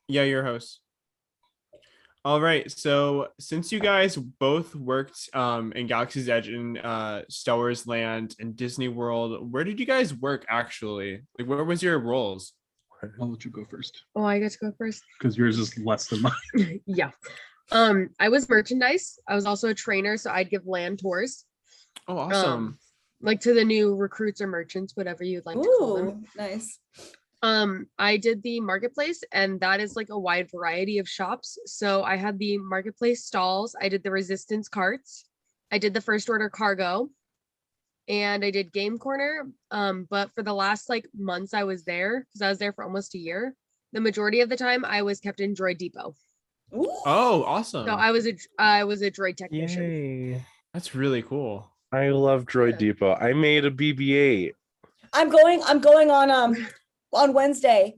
Yeah, your host. All right. So since you guys both worked in Galaxy's Edge and Star Wars Land and Disney World, where did you guys work actually? Like where was your roles? I'll let you go first Oh, I get to go first. because yours is less than mine. Yeah. I was merchandise. I was also a trainer, so I'd give land tours. Oh, awesome. Like to the new recruits or merchants, whatever you'd like to call them. Ooh, nice. I did the marketplace, and that is like a wide variety of shops. So I had the marketplace stalls, I did the resistance carts, I did the first order cargo, and I did game corner. But for the last like months I was there, because I was there for almost a year, the majority of the time I was kept in Droid Depot. Ooh. Oh, awesome. So I was a droid technician. Yay. That's really cool. I love Droid Depot. I made a BB-8. I'm going on Wednesday.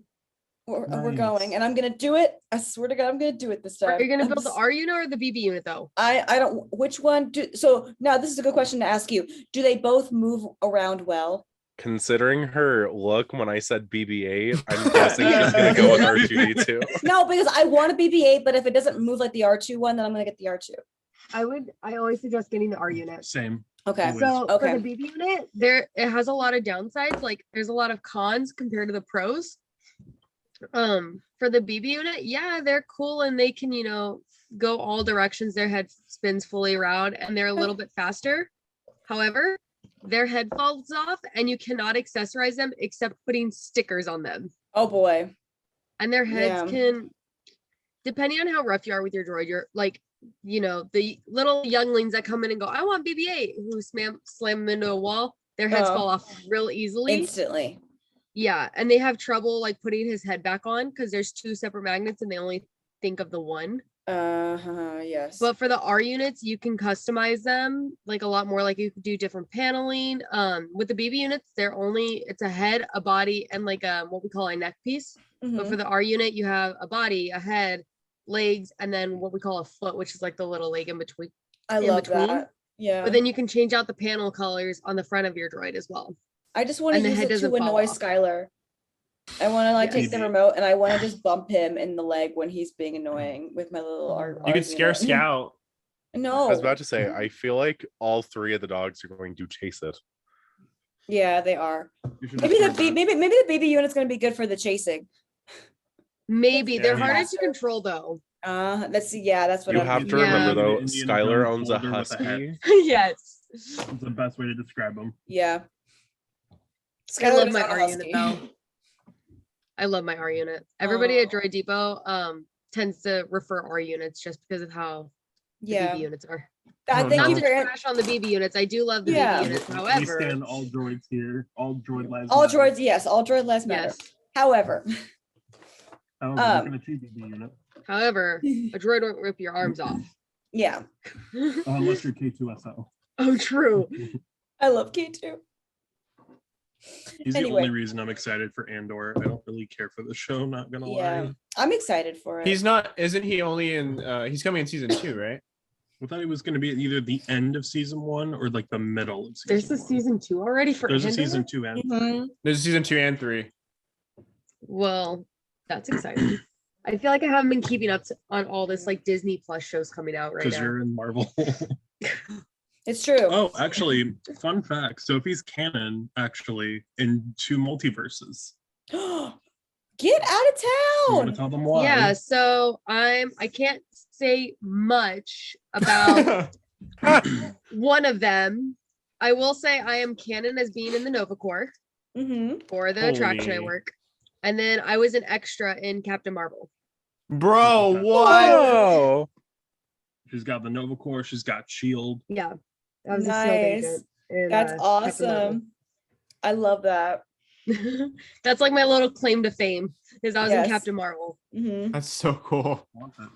We're Nice. going, and I'm gonna do it. I swear to God, I'm gonna do it this time. Are you gonna I'm build the s- R unit or the BB unit though? I don't. Which one? So now this is a good question to ask you. Do they both move around well? Considering her look when I said BB-8, I'm guessing she's gonna go with R2D2. No, because I want a BB-8, but if it doesn't move like the R2 one, then I'm gonna get the R2. I always suggest getting the R unit. Same. Okay. Always. So Okay. for the BB unit, it has a lot of downsides. Like there's a lot of cons compared to the pros. For the BB unit, yeah, they're cool and they can, go all directions. Their head spins fully around and they're a little bit faster. However, their head falls off and you cannot accessorize them except putting stickers on them. Oh boy. And their heads Yeah. can, depending on how rough you are with your droid, you're like, the little younglings that come in and go, I want BB-8, who slam them into a wall, their heads Oh. fall off real easily. Instantly. Yeah, and they have trouble like putting his head back on because there's two separate magnets and they only think of the one. Yes. But for the R units, you can customize them like a lot more. Like you could do different paneling. With the BB units, it's a head, a body, and like what we call a neck piece. But Mhm. for the R unit, you have a body, a head, legs, and then what we call a foot, which is like the little leg in between. I in love between. that. Yeah. But then you can change out the panel colors on the front of your droid as well. I just want and to the use head it doesn't to fall annoy off. Skylar. I want to like Yes. take the remote and I want to just bump him in the leg when he's being annoying with my little R. You could scare Scout. No. I was about to say, I feel like all three of the dogs are going to chase it. Yeah, they are. You should Maybe the record that. maybe the baby unit's gonna be good for the chasing. Maybe they're Yeah. harder to control though. Let's see. Yeah, that's what You I'm have to Yeah. remember though, Indiana Skylar Jones owns a folder with a head. husky. Yes. It's the best way to describe them. Yeah. I love is my not a R unit husky. though. I love my R unit. Everybody at Oh. Droid Depot tends to refer R units just because of how the Yeah. BB units are. God, Oh, thank no. you Not for to trash on the BB units. I do love the Yeah. BB units. We However, stand all droids here. All droid lives. all matter. droids. Yes, all droid lives matter. yes. However, I don't know, Um, look at a TBB unit. However, a droid won't rip your arms off. yeah, Unless you're K2SO. Oh, true. I love K2. He's Anyway. the only reason I'm excited for Andor. I don't really care for the show, not gonna Yeah, lie. I'm excited for it. Isn't he only in he's coming in season 2, right? I thought he was gonna be at either the end of season 1 or like the middle of season There's a 1. season 2 already for There's a Andor? season 2 and Mhm. There's season 2 and 3. Well, that's exciting. I feel like I haven't been keeping up on all this like Disney Plus shows coming out right because now. you're in Marvel. It's true. Oh, actually, fun fact. Sophie's canon actually in 2 multiverses. Get out of You want to town. tell them why? Yeah, so I can't say much about one of them. I will say I am canon as being in the Nova Corps Mm-hmm. for the attraction I Holy. work. And then I was an extra in Captain Marvel. Bro, what? Oh, She's got the Nova Corps. She's got Shield. Yeah. I was a Nice. SEAL agent in, That's Captain Marvel. awesome. I love that. That's like my little claim to fame is I was Yes. in Captain Marvel. Mm-hmm. That's so cool. Want that.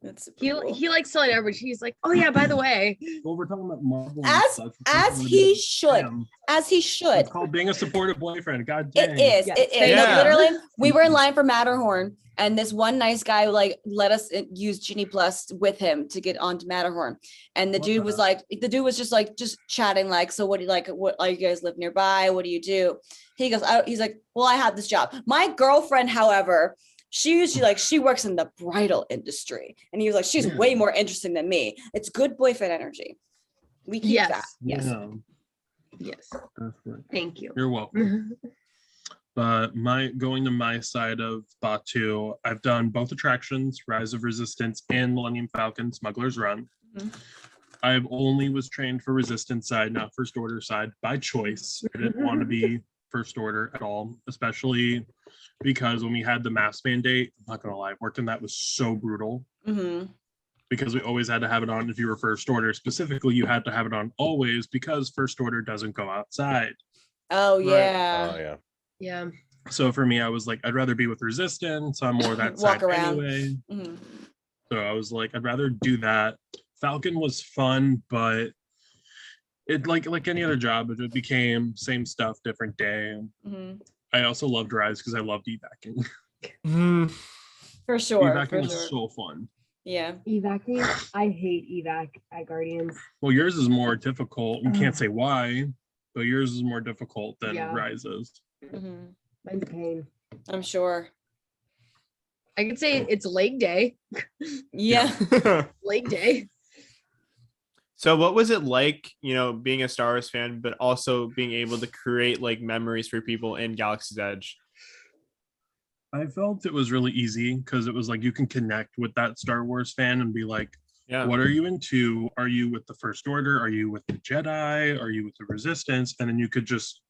That's super He cool. he likes telling everybody. He's like, oh yeah, by the way, Well, we're talking about Marvel. and As- such. as We're he gonna be- should. Damn. As he should. It's called being a supportive boyfriend. God dang. It is. Yes, It is. thank No, you. literally, we were in line for Matterhorn, and this one nice guy like let us use Genie Plus with him to get onto Matterhorn. And the Love dude was that. like, just chatting, like, so what do you like? What are you guys live nearby? What do you do? He goes, he's like, well, I have this job. My girlfriend, however, she works in the bridal industry. And he was like, she's way more interesting than me. It's good boyfriend energy. We keep that. Yes. Yeah, Yes. definitely. Thank you. You're welcome. But going to my side of Batu, I've done both attractions, Rise of Resistance and Millennium Falcon Smuggler's Run. Mhm. I've only was trained for Resistance side, not First Order side, by choice. I didn't want to be First Order at all, especially because when we had the mask mandate, I'm not gonna lie, working that was so brutal Mhm. because we always had to have it on if you were First Order. Specifically, you had to have it on always because First Order doesn't go outside. Oh Right. yeah. Oh yeah. Yeah. So for me, I was like, I'd rather be with Resistance. I'm more that Walk side around. anyway. Mhm. So I was like, I'd rather do that. Falcon was fun, but it like any other job, it became same stuff, different day. Mhm. I also loved Rise because I loved evacing. Mhm. For sure. Evacing For was sure. so fun. Yeah. Evacing. I hate evac at Guardians. Well, yours is more difficult. You can't Ugh. say why, but yours is more difficult than Yeah. Rise's. Mhm. Mine's pain. I'm sure. I could say it's leg day. Yeah. Leg day. So what was it like, being a Star Wars fan, but also being able to create like memories for people in Galaxy's Edge? I felt it was really easy because it was like you can connect with that Star Wars fan and be like, Yeah. what are you into? Are you with the First Order? Are you with the Jedi? Are you with the Resistance? And then you could just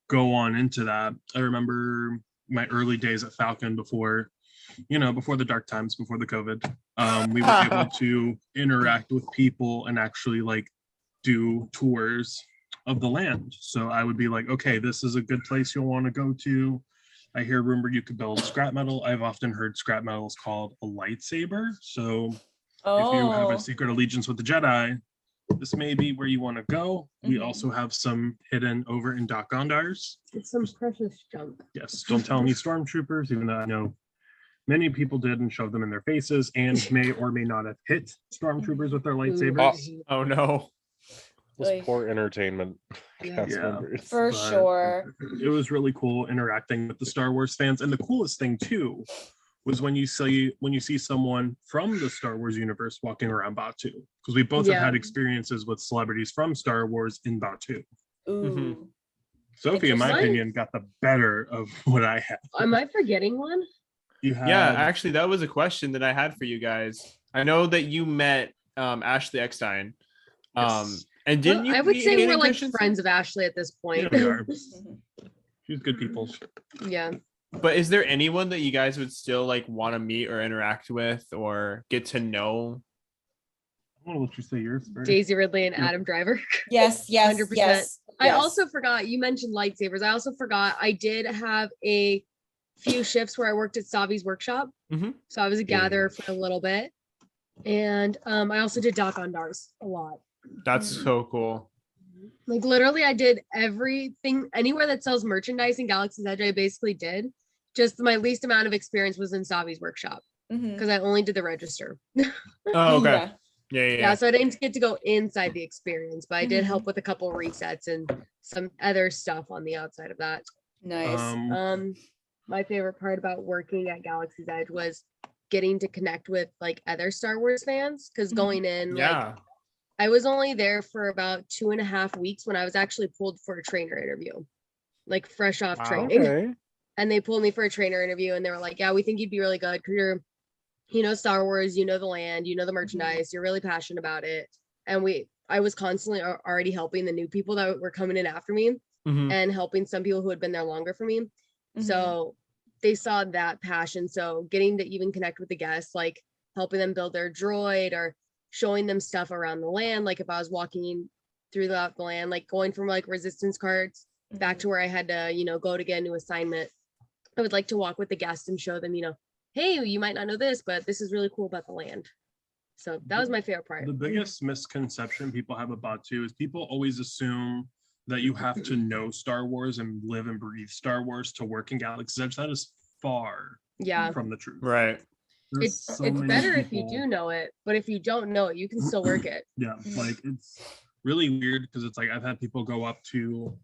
go on into that. I remember my early days at Falcon before the dark times, before the COVID. We were able to interact with people and actually like do tours of the land. So I would be like, okay, this is a good place you'll want to go to. I hear rumor you could build scrap metal. I've often heard scrap metal is called a lightsaber. So if you have Oh. a secret allegiance with the Jedi, this may be where you want to go. We Mhm. also have some hidden over in Doc Gondars. It's some precious junk. Yes, don't tell any stormtroopers, even though I know many people did and shoved them in their faces and may or may not have hit stormtroopers with their lightsabers. Oh no. Those Like- poor entertainment Yeah. cast Yeah. members. For But sure. It was really cool interacting with the Star Wars fans. And the coolest thing too was when you see someone from the Star Wars universe walking around Batu. Because we both have had Yeah. experiences with celebrities from Star Wars in Batu. Ooh. Sophie, in my Interesting. opinion, got the better of what I had. Am I forgetting one? You had Yeah, actually, that was a question that I had for you guys. I know that you met Ashley Eckstine. Yes. And didn't you I would meet say we're Hayden like Christensen? friends of Ashley at this point. Yeah, we are. Mhm. She's good people. Yeah. But is there anyone that you guys would still like want to meet or interact with or get to know? I want to let you say yours first. Daisy Ridley and Yep. Adam Driver. Yes, yes, 100%. yes. I yes. also forgot, you mentioned lightsabers. I also forgot I did have a few shifts where I worked at Savi's workshop. Mhm. So I was a gatherer for a little bit. And I also did Doc Ondars a lot. That's so cool. Like literally I did everything anywhere that sells merchandise in Galaxy's Edge, I basically did. Just my least amount of experience was in Savi's workshop Mhm. because I only did the register. Oh, okay. Yeah. Yeah. So I didn't get to go inside the experience, but I did Mhm. help with a couple resets and some other stuff on the outside of that. Nice. My favorite part about working at Galaxy's Edge was getting to connect with like other Star Wars fans because Mhm. going in, like Yeah. I was only there for about 2.5 weeks when I was actually pulled for a trainer interview, like fresh off Wow. training. Okay. And they pulled me for a trainer interview and they were like, yeah, we think you'd be really good because you're, Star Wars, the land, the merchandise, you're really passionate about it. And I was constantly already helping the new people that were coming in after me Mhm. and helping some people who had been there longer for me. Mhm. So they saw that passion. So getting to even connect with the guests, like helping them build their droid or showing them stuff around the land. Like if I was walking through the land, like going from like resistance carts back to where I had to, go to get a new assignment. I would like to walk with the guests and show them, hey, you might not know this, but this is really cool about the land. So that was my favorite part. The biggest misconception people have about Batu is people always assume that you have to know Star Wars and live and breathe Star Wars to work in Galaxy's Edge. That is far Yeah. from the truth. Right. There's It's so it's many better if you people- do know it, but if you don't know it, you can still work it. Yeah, like it's really weird because it's like I've had people go up to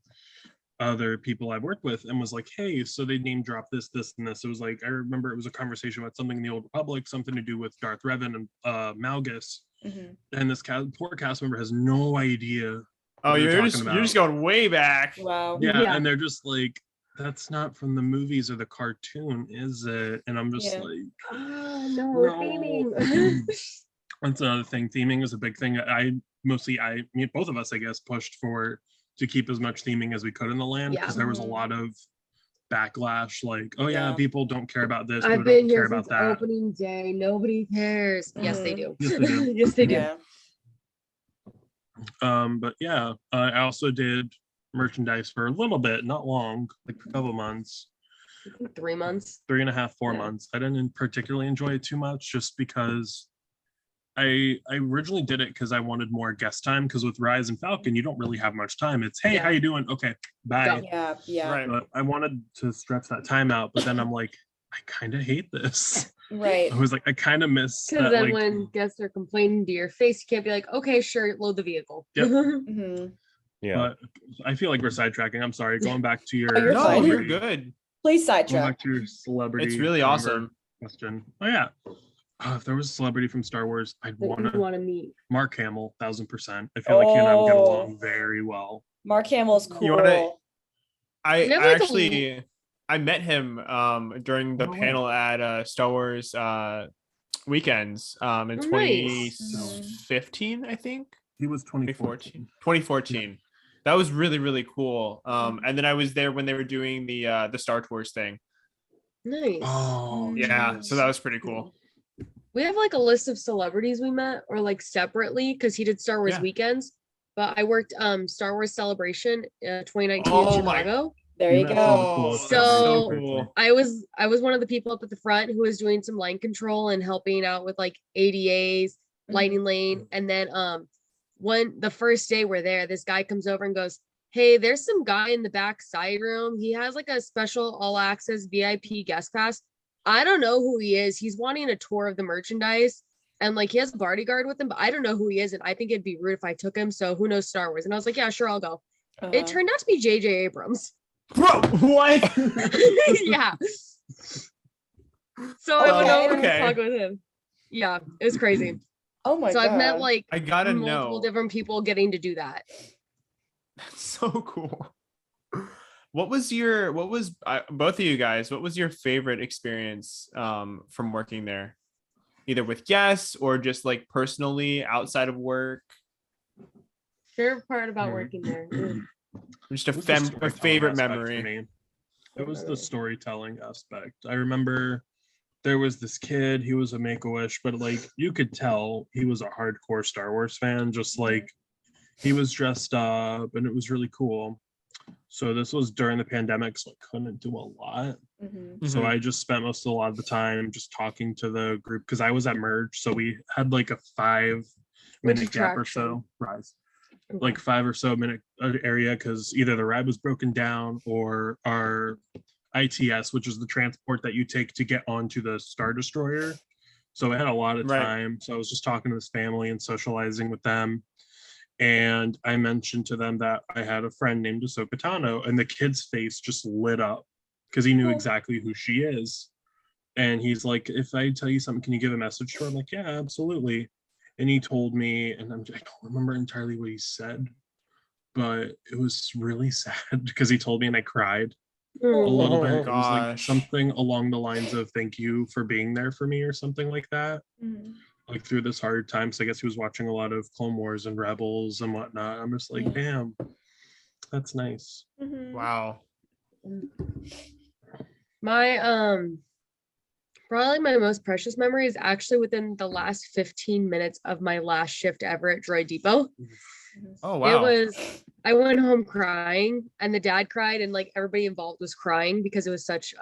other people I've worked with and was like, hey, so they name drop this, this, and this. It was like, I remember it was a conversation about something in the Old Republic, something to do with Darth Revan and Malgus. And this poor cast member has no idea. Oh, what they're you're talking just about. going way back. Wow. Yeah, Yeah. and they're just like, that's not from the movies or the cartoon, is it? And I'm just Yeah. like, No, no. theming. That's another thing. Theming is a big thing. Both of us, I guess, pushed for to keep as much theming as we could in the land because there was a lot of backlash. Like, oh yeah, Yeah. people don't care about this. I've People been don't care here about since that. opening day. Nobody cares. Yes, they do. Yes, they do. Yes, they do. Yeah. But yeah, I also did merchandise for a little bit, not long, like a couple months. 3 months. 3.5, 4 Yeah. months. I didn't particularly enjoy it too much just because I originally did it because I wanted more guest time because with Rise and Falcon, you don't really have much time. It's, hey, how Yeah. you doing? Okay, bye. Go. Yeah. Yeah. Right. But I wanted to stretch that time out, but then I'm like, I kind of hate this. Right. I was like, I kind of miss Because that. then Like, when guests are complaining to your face, you can't be like, okay, sure, load the vehicle. Yep. Mhm. Yeah. but I feel like we're sidetracking. I'm sorry. Going back to your Oh, you're No, fine. you're good. Please Going sidetrack. back to your celebrity. It's really awesome. Question. Oh yeah. If there was a celebrity from Star Wars, I'd That want you to. want to meet. Mark Hamill, 1000%. I feel like he and I would get Oh. along very well. Mark Hamill's cool. You wanna- I We have, like, a actually I met him during the No way. panel at Star Wars weekends in Oh, nice. 2015, I think. He was 2014. 2014. 2014. That was really, really cool. And then I was there when they were doing the Star Tours thing. Nice. Oh, Yeah, so that was pretty cool. We have like a list of celebrities we met or like separately because he did Star Wars Yeah. weekends. But I worked Star Wars Celebration 2019 Oh in my- Chicago. There you met go. some of the coolest So- guys. so cool. I was one of the people up at the front who was doing some line control and helping out with like ADAs, lightning lane. And then when the first day we're there, this guy comes over and goes, hey, there's some guy in the back side room. He has like a special all access VIP guest pass. I don't know who he is. He's wanting a tour of the merchandise. And like he has a bodyguard with him, but I don't know who he is. And I think it'd be rude if I took him. So who knows Star Wars? And I was like, yeah, sure, I'll go. Uh-huh. It turned out to be JJ Abrams. Bro, what? Yeah. So I went Okay. over Okay. to talk with him. Yeah, it was crazy. Oh my So god. I've met like I gotta multiple know. different people getting to do that. That's so cool. What was both of you guys, what was your favorite experience from working there? Either with guests or just like personally outside of work? Favorite part about Mhm. working there. Just a, It was the a storytelling favorite aspect for memory. me. It was the storytelling aspect. I remember there was this kid, he was a Make-A-Wish, but like you could tell he was a hardcore Star Wars fan, just like he was dressed up and it was really cool. So this was during the pandemic, so I couldn't do a lot. Mhm. So Mhm. I just spent most of a lot of the time just talking to the group because I was at Merge. So we had like a 5-minute gap or so. Rise. Like 5 or so minute area because either the ride was broken down or our ITS, which is the transport that you take to get onto the Star Destroyer. So I had a lot of Right. time. So I was just talking to this family and socializing with them. And I mentioned to them that I had a friend named Ahsoka Tano, and the kid's face just lit up because he knew Cool. exactly who she is. And he's like, if I tell you something, can you give a message to her? I'm like, yeah, absolutely. And he told me, and I don't remember entirely what he said, but it was really sad because he told me and I cried a little Oh bit. my It was like gosh. something along the lines of thank you for being there for me or something like that. Mhm. Like through this hard time. So I guess he was watching a lot of Clone Wars and Rebels and whatnot. I'm just like, Yeah. damn, that's nice. Mhm. Wow. My probably my most precious memory is actually within the last 15 minutes of my last shift ever at Droid Depot. Oh wow. I went home crying and the dad cried and like everybody involved was crying because it was such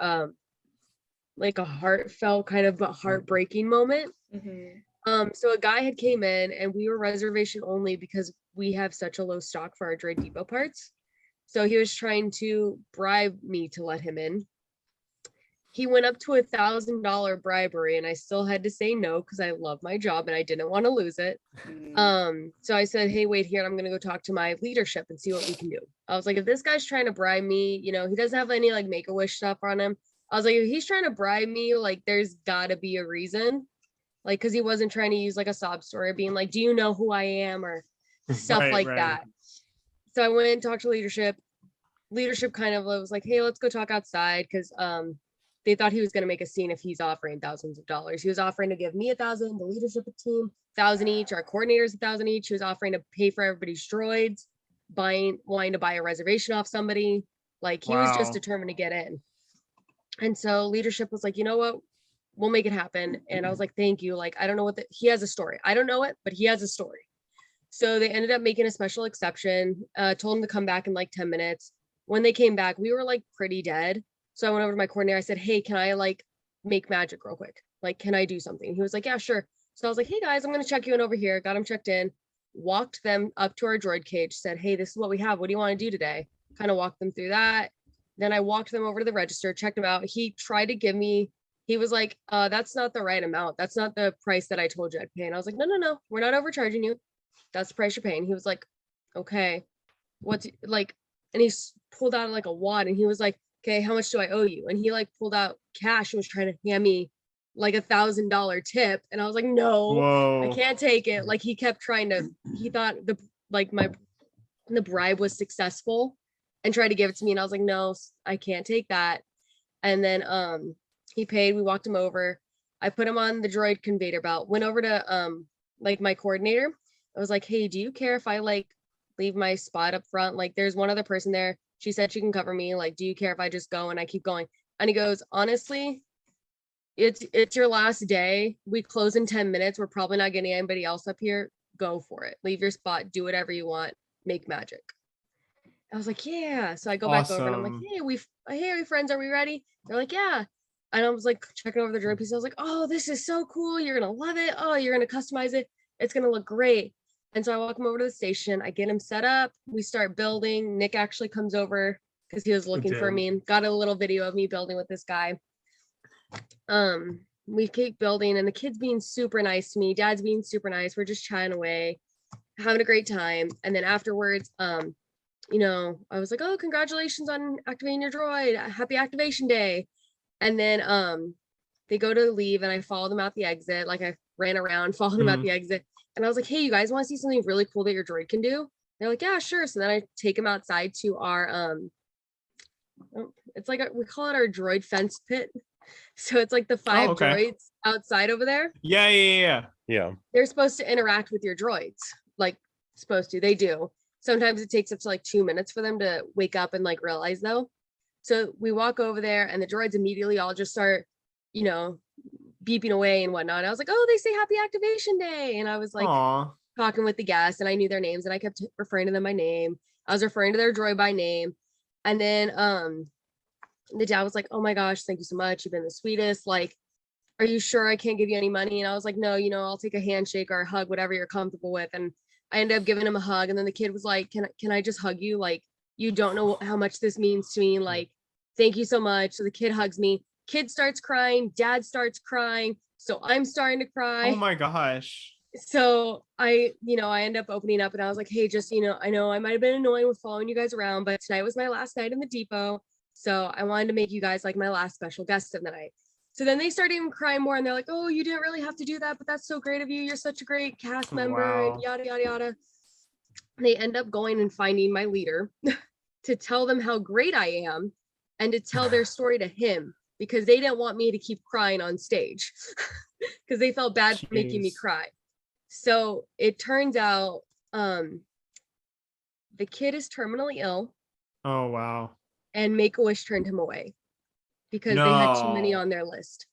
like a heartfelt kind of but heartbreaking moment. Mhm. So a guy had came in and we were reservation only because we have such a low stock for our Droid Depot parts. So he was trying to bribe me to let him in. he went up to $1,000 bribery, and I still had to say no because I love my job and I didn't want to lose it. So I said, hey, wait here, I'm gonna go talk to my leadership and see what we can do. I was like, if this guy's trying to bribe me, he doesn't have any like Make-A-Wish stuff on him. I was like, if he's trying to bribe me, like there's gotta be a reason. Like, because he wasn't trying to use like a sob story being like, do you know who I am, or stuff like that. So I went and talked to leadership. Leadership kind of was like, hey, let's go talk outside, because they thought he was going to make a scene if he's offering thousands of dollars. He was offering to give me 1,000, the leadership team 1,000 each, our coordinators 1,000 each. He was offering to pay for everybody's droids, wanting to buy a reservation off somebody. Like, he was just determined to get in. And so leadership was like, you know what, we'll make it happen. And I was like, thank you. Like, I don't know what he has a story. I don't know it, but he has a story. So they ended up making a special exception, told him to come back in like 10 minutes. When they came back, we were like pretty dead. So I went over to my coordinator. I said, hey, can I like make magic real quick? Like, can I do something? He was like, yeah, sure. So I was like, hey guys, I'm going to check you in over here. Got him checked in, walked them up to our droid cage, said, hey, this is what we have. What do you want to do today? Kind of walked them through that. Then I walked them over to the register, checked him out. He tried to give me, he was like, that's not the right amount. That's not the price that I told you I'd pay. And I was like, no, we're not overcharging you. That's the price you're paying. He was like, okay, what's like, and he pulled out like a wad and he was like, okay, how much do I owe you? And he like pulled out cash and was trying to hand me like $1,000 tip. And I was like, no, I can't take it. Like, he kept trying to, he thought the bribe was successful and tried to give it to me. And I was like, no, I can't take that. And then he paid, we walked him over. I put him on the droid conveyor belt, went over to like my coordinator. I was like, hey, do you care if I like leave my spot up front? Like, there's one other person there. She said she can cover me. Like, do you care if I just go? And I keep going. And he goes, honestly, it's your last day. We close in 10 minutes. We're probably not getting anybody else up here. Go for it. Leave your spot. Do whatever you want. Make magic. I was like, yeah. So I go back over and I'm like, hey, are we friends? Are we ready? They're like, yeah. And I was like checking over the droid piece. I was like, oh, this is so cool. You're going to love it. Oh, you're going to customize it. It's going to look great. And so I walk him over to the station. I get him set up. We start building. Nick actually comes over because he was looking for me and got a little video of me building with this guy. We keep building and the kid's being super nice to me. Dad's being super nice. We're just chatting away, having a great time. And then afterwards, I was like, oh, congratulations on activating your droid. Happy activation day. And then they go to leave and I follow them out the exit. Like, I ran around, followed them out the exit. And I was like, hey, you guys want to see something really cool that your droid can do? They're like, yeah, sure. So then I take them outside to our, it's like, we call it our Droid Fence Pit. So it's like the 5 droids outside over there. Yeah. They're supposed to interact with your droids. Like, supposed to, they do. Sometimes it takes up to like 2 minutes for them to wake up and like realize though. So we walk over there and the droids immediately all just start, beeping away and whatnot. I was like, oh, they say happy activation day. And I was like talking with the guests and I knew their names and I kept referring to them by name. I was referring to their droid by name. And then the dad was like, oh my gosh, thank you so much. You've been the sweetest. Like, are you sure I can't give you any money? And I was like, no, I'll take a handshake or a hug, whatever you're comfortable with. And I ended up giving him a hug. And then the kid was like, can I just hug you? Like, you don't know how much this means to me. Like, thank you so much. So the kid hugs me. Kid starts crying, dad starts crying, so I'm starting to cry. Oh my gosh. So I end up opening up and I was like, hey, just, I know I might have been annoying with following you guys around, but tonight was my last night in the depot. So I wanted to make you guys like my last special guest of the night. So then they started even crying more and they're like, oh, you didn't really have to do that, but that's so great of you. You're such a great cast member and yada, yada, yada. They end up going and finding my leader to tell them how great I am and to tell their story to him, because they didn't want me to keep crying on stage because they felt bad for making me cry. So it turns out the kid is terminally ill. Oh, wow. And Make-A-Wish turned him away because they had too many on their list.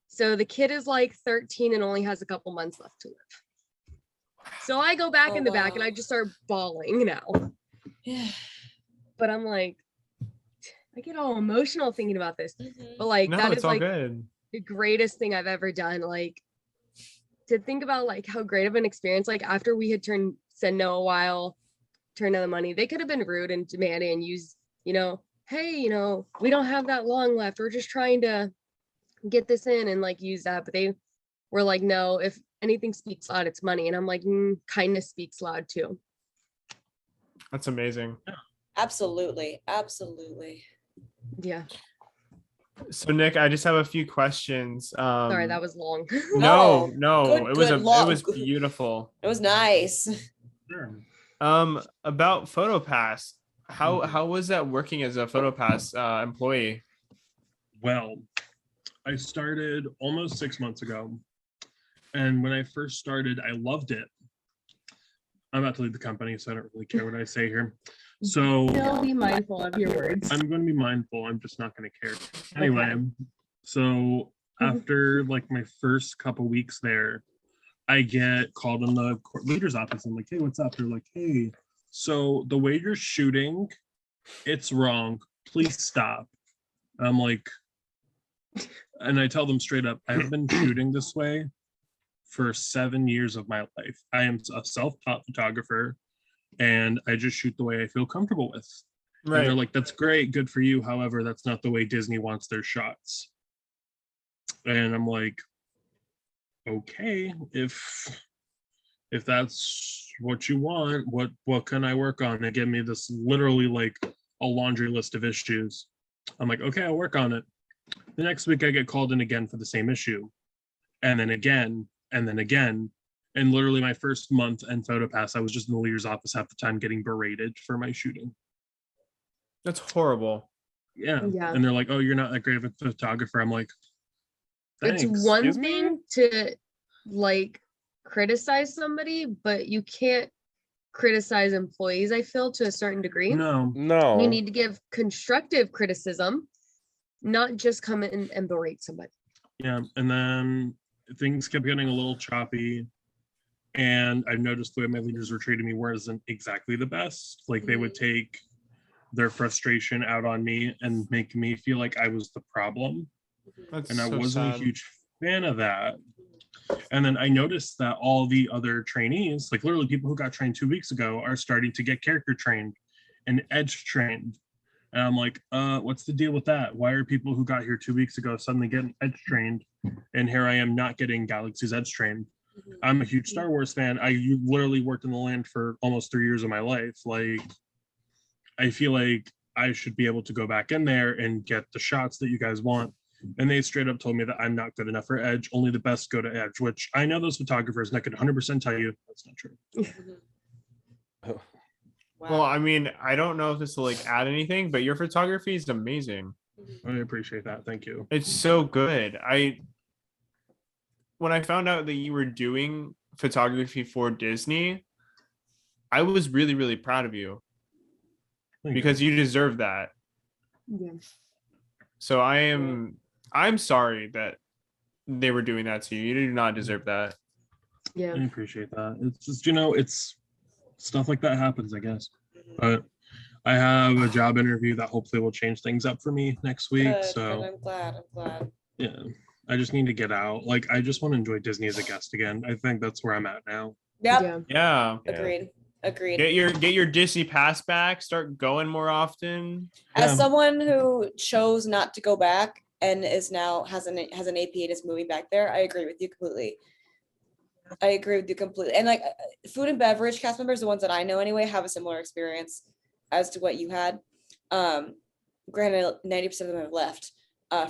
So the kid is like 13 and only has a couple months left to live. So I go back in the back and I just start bawling now. But I'm like, I get all emotional thinking about this, but like, that is like good. The greatest thing I've ever done. Like, to think about like how great of an experience, like after we had said no a while, turned down the money, they could have been rude and demanding and used, hey, we don't have that long left. We're just trying to get this in and like use that. But they were like, no, if anything speaks loud, it's money. And I'm like, kindness speaks loud too. That's amazing. Absolutely. Absolutely. Yeah. So Nick, I just have a few questions. Sorry, that was long. No, No, no, good, it was good, it long- was beautiful. It was nice. Sure. About PhotoPass, how was that working as a PhotoPass employee? Well, I started almost 6 months ago. And when I first started, I loved it. I'm about to leave the company, so I don't really care what I say here. So Still be mindful of your words. I'm going to be mindful. I'm just not going to care. Anyway, so after like my first couple weeks there, I get called in the court leader's office. I'm like, hey, what's up? They're like, hey, so the way you're shooting, it's wrong. Please stop. I'm like, and I tell them straight up, I've been shooting this way for 7 years of my life. I am a self-taught photographer and I just shoot the way I feel comfortable with. And they're Right. like, that's great, good for you. However, that's not the way Disney wants their shots. And I'm like, okay, if that's what you want, what can I work on? They give me this literally like a laundry list of issues. I'm like, okay, I'll work on it. The next week I get called in again for the same issue. And then again, and then again. And literally my first month in PhotoPass, I was just in the leader's office half the time getting berated for my shooting. That's horrible. Yeah. Yeah. And they're like, oh, you're not that great of a photographer. I'm like, thanks. It's one Excuse me? thing to like criticize somebody, but you can't criticize employees, I feel, to a certain degree. No. No. You need to give constructive criticism, not just come in and berate somebody. Yeah. And then things kept getting a little choppy. And I noticed the way my leaders were treating me wasn't exactly the best. Like they would take their frustration out on me and make me feel like I was the problem. That's And I so wasn't a sad. huge fan of that. And then I noticed that all the other trainees, like literally people who got trained 2 weeks ago, are starting to get character trained and edge trained. And I'm like, what's the deal with that? Why are people who got here 2 weeks ago suddenly getting edge trained? And here I am not getting Galaxy's edge trained. I'm a huge Star Wars fan. I literally worked in the land for almost 3 years of my life. Like, I feel like I should be able to go back in there and get the shots that you guys want. And they straight up told me that I'm not good enough for edge. Only the best go to edge, which I know those photographers, and I could 100% tell you that's not true. Well, I mean, I don't know if this will like add anything, but your photography is amazing. I appreciate that. Thank you. It's so good. When I found out that you were doing photography for Disney, I was really, really proud of you Thank you. because you deserve that. Yeah. So I'm sorry that they were doing that to you. You do not deserve that. Yeah. I appreciate that. It's just, it's stuff like that happens, I guess. But I have a job interview that hopefully will change things up for me next week. Good, So good. I'm glad. yeah, I just need to get out. Like, I just want to enjoy Disney as a guest again. I think that's where I'm at now. Yep. Yeah. Yeah. Agreed. Get your Disney pass back. Start going more often. As Yeah. someone who chose not to go back and is now has an AP and is moving back there, I agree with you completely. And like food and beverage cast members, the ones that I know anyway, have a similar experience as to what you had. Granted, 90% of them have left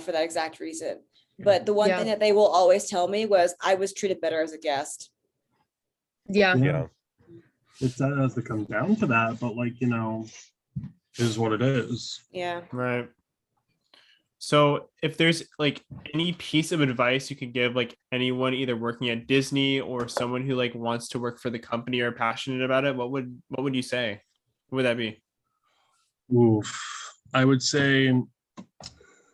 for that exact reason. But the one Yeah. thing that they will always tell me was I was treated better as a guest. Yeah. Yeah. It does to come down to that, but like, is what it is. Yeah. Right. So if there's like any piece of advice you could give like anyone either working at Disney or someone who like wants to work for the company or passionate about it, what would you say? What would that be? Oof. I would say,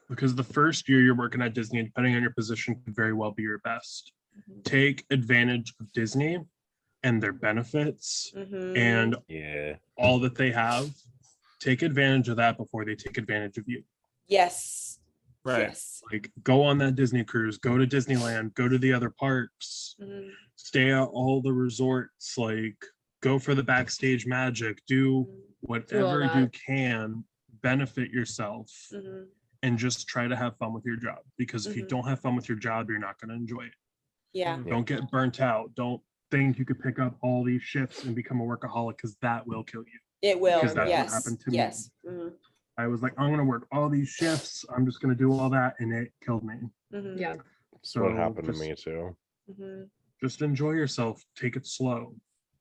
because the first year you're working at Disney, depending on your position, could very well be your best. Take advantage of Disney and their benefits and Yeah. all that they have. Take advantage of that before they take advantage of you. Yes. Right. Yes. Like, go on that Disney cruise, go to Disneyland, go to the other parks, stay at all the resorts, like go for the backstage magic, do whatever you that. can benefit yourself Mhm. and just try to have fun with your job, because if you Mhm. don't have fun with your job, you're not going to enjoy it. Yeah. Yeah. Don't get burnt out. Don't think you could pick up all these shifts and become a workaholic, because that will kill you. It will. Because that's what Yes. happened to me. Yes. Mhm. I was like, I'm going to work all these shifts. I'm just going to do all that. And it killed me. Mhm. Yeah. So What happened just, to me too. Mhm. just enjoy yourself. Take it slow.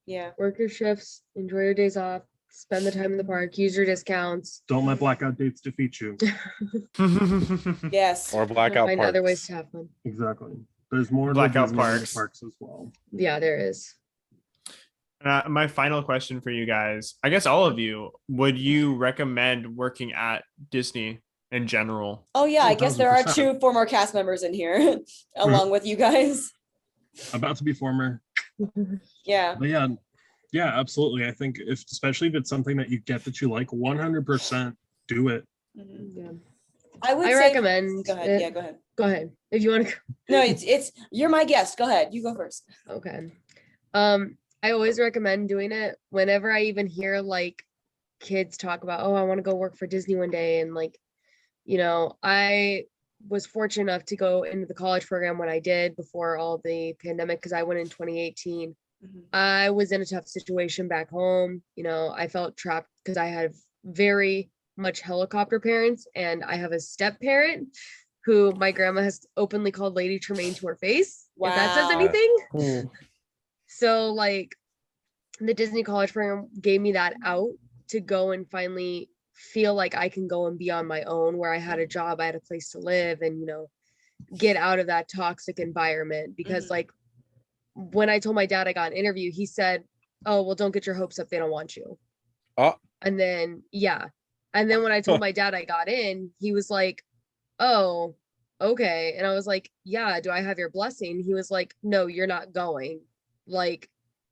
Yeah. Work your shifts, enjoy your days off, spend the time in the park, use your discounts. Don't let blackout dates defeat you. Yes. Or blackout Find other ways parks. to have fun. Exactly. There's more to Blackout Disney than the parks. parks as well. Yeah, there is. My final question for you guys, I guess all of you, would you recommend working at Disney in general? Oh yeah, I guess there are 1000%. 2 former cast members in here, along with you guys. About to be former. Yeah. But yeah, absolutely. I think especially if it's something that you get that you like, 100% do it. Mhm. Yeah. I would I say. recommend Go ahead. it. Yeah. Go ahead. Go ahead. If you want to. No, it's you're my guest. Go ahead. You go first. Okay. I always recommend doing it whenever I even hear like kids talk about, oh, I want to go work for Disney one day. And like, I was fortunate enough to go into the college program when I did before all the pandemic, because I went in 2018. Mhm. I was in a tough situation back home. I felt trapped because I had very much helicopter parents, and I have a step parent who my grandma has openly called Lady Tremaine to her face. If that says Wow. anything. So like the Disney college program gave me that out to go and finally feel like I can go and be on my own, where I had a job, I had a place to live, and get out of that toxic environment. Because Mhm. like when I told my dad I got an interview, he said, oh, well, don't get your hopes up, they don't want you. Oh, And then and then when I told my dad I got in, he was like, oh, okay. And I was like, yeah, do I have your blessing? He was like, no, you're not going. Like,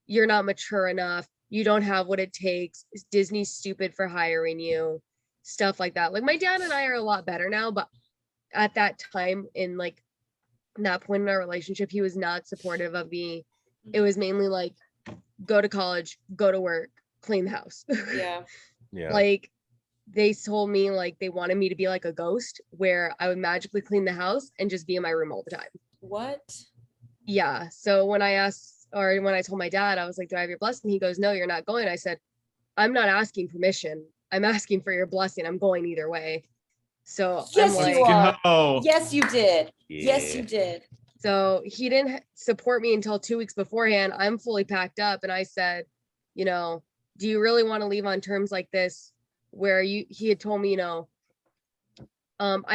you're not mature enough. You don't have what it takes. Disney's stupid for hiring you. Stuff like that. Like my dad and I are a lot better now, but at that time, in like that point in our relationship, he was not supportive of me. It was mainly like, go to college, go to work, clean the house. Yeah. yeah. Like they told me like they wanted me to be like a ghost, where I would magically clean the house and just be in my room all the time. What? Yeah. So when I told my dad, I was like, do I have your blessing? He goes, no, you're not going. I said, I'm not asking permission. I'm asking for your blessing. I'm going either way. So Yes, I'm you like, are. Go. Yes, you did. Yes, Yeah. you did. so he didn't support me until 2 weeks beforehand. I'm fully packed up. And I said, do you really want to leave on terms like this? Where he had told me, I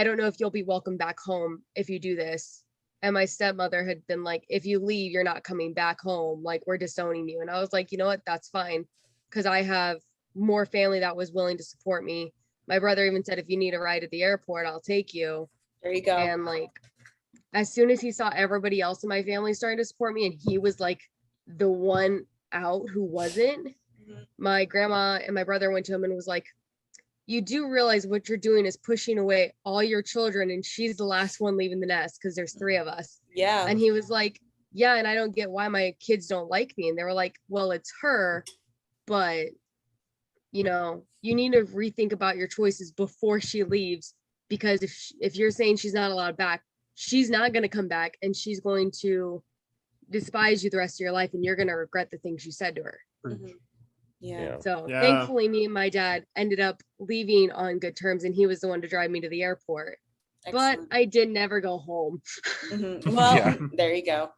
don't know if you'll be welcome back home if you do this. And my stepmother had been like, if you leave, you're not coming back home. Like, we're disowning you. And I was like, you know what? That's fine. Because I have more family that was willing to support me. My brother even said, if you need a ride at the airport, I'll take you. There you go. And like, as soon as he saw everybody else in my family starting to support me, and he was like the one out who wasn't, Mhm. my grandma and my brother went to him and was like, you do realize what you're doing is pushing away all your children, and she's the last one leaving the nest because there's 3 of us. Yeah. And he was like, yeah, and I don't get why my kids don't like me. And they were like, well, it's her, but you need to rethink about your choices before she leaves, because if you're saying she's not allowed back, she's not going to come back, and she's going to despise you the rest of your life, and you're going to regret the things you said to her. Mhm. Yeah. Yeah. So Yeah. thankfully, me and my dad ended up leaving on good terms, and he was the one to drive me to the airport. But Excellent. I did never go home. Mhm. Well, Yeah. there you go.